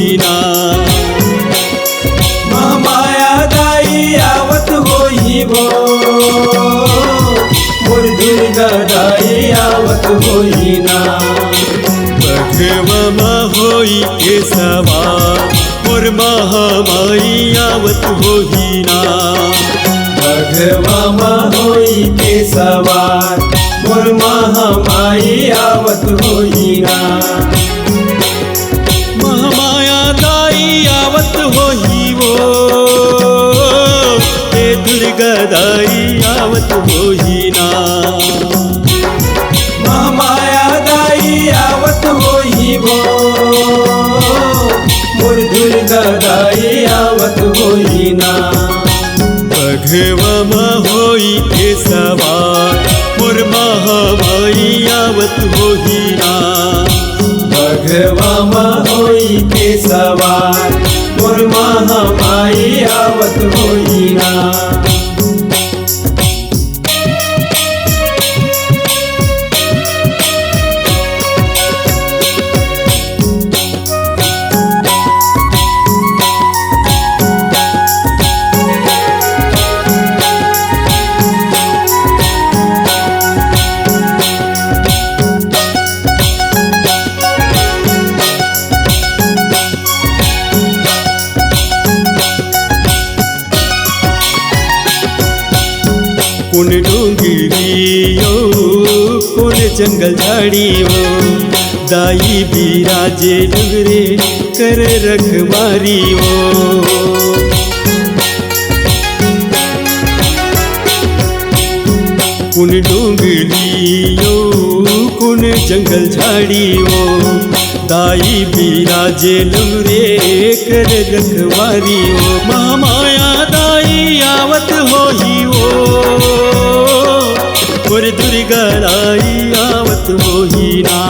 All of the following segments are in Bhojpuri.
होईना। महामाया दाई आवत होई भो, मोर दुर्गा दाई आवत होईना। बघवा होई के सवार मोर महामाई आवत होईना। बघवा होई के सवार मोर महामाई आवत होईना। महामाया दाई आवत होई वो, हे दुर्गा दाई आवत होईना। महामाया दाई आवत होई भो, मोर दुर्गा दाई आवत होईना। बघवा होई के सवार मोर महामाई आवत होईना। बघवा होई के सवार मोर महामाई आवत होईना। कौन डोंगरियो कौन जंगल झाड़ियो, दाई बिराजे डगरे कर रखवारियो। कौन डोंगरियो कौन जंगल झाड़ियो, दाई बिराजे डगरे कर रखवारियो। महामाया दाई आवत होई वो, मोर दुर्गा दाई आवत होईना।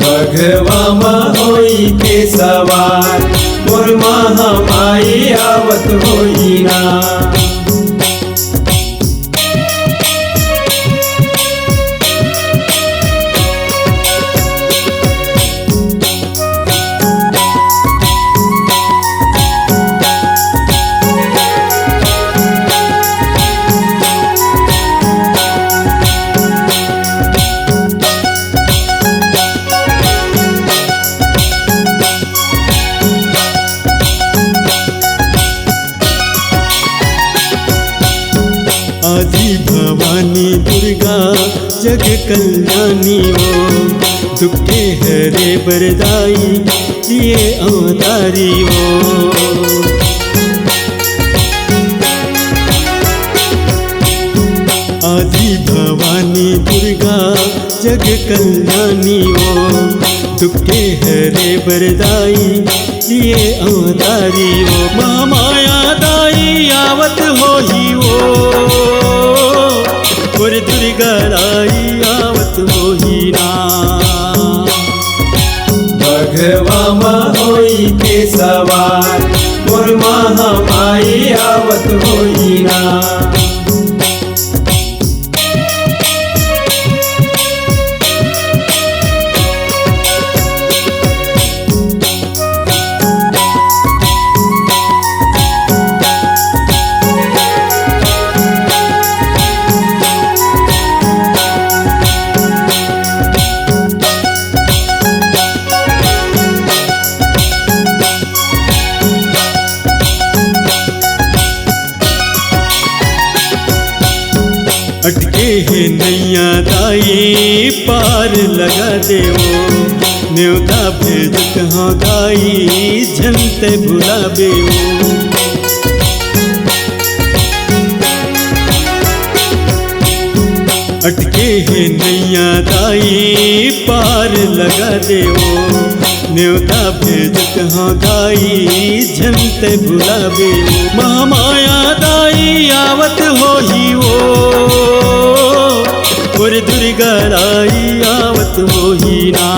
बघवा होई के सवार मोर महामाई आवत होईना। आदि भवानी दुर्गा जग कल्याणी वो, दुखे हरे बरदाई लिए अवतारी वो। आदि भवानी दुर्गा जग कल्याणी वो, दुखे हरे बरदाई लिए अवतारी वो। महामाया दाई आवत होई वो, मोर दुर्गा दाई आवत होईना। बघवा होई के सवार मोर महामाई आवत होईना। अटके है नैया दाई पार लगा देवो, न्योता भेज कहाँ गाई झंते भुलाबे वो। अटके है नैया दाई पार लगा देवो, न्योता भेज कहाँ गाई झंते भुलाबे वो। महामाया दाई आवत होई वो, मोर दुर्गा दाई आवत होईना।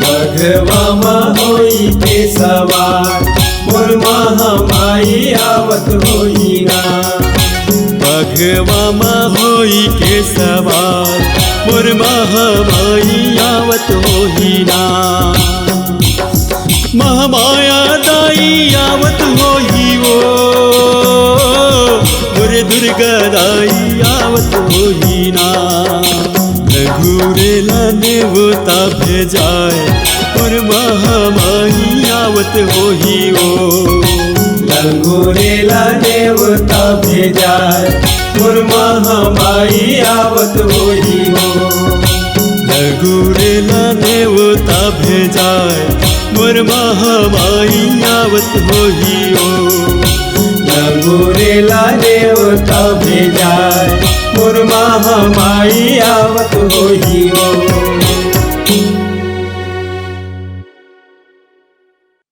बघवा होई के सवार मोर महामाई आवत होईना। बघवा होई के सवार मोर महामाई आवत होही ना। महामाया दाई आवत होही वो, मोरे दुर्गा दाई आवत होही ना। घूरेला नेवता भेजाए मोर महामाई आवत होही वो। लंगोरेला देवता भेजाए मोर महामाई आवत होही हो। लगुरेला नेवता भेजाए मोर महामाई आवत होही हो। लंगोरेला देवता भेजाए मोर महामाई आवत होही हो।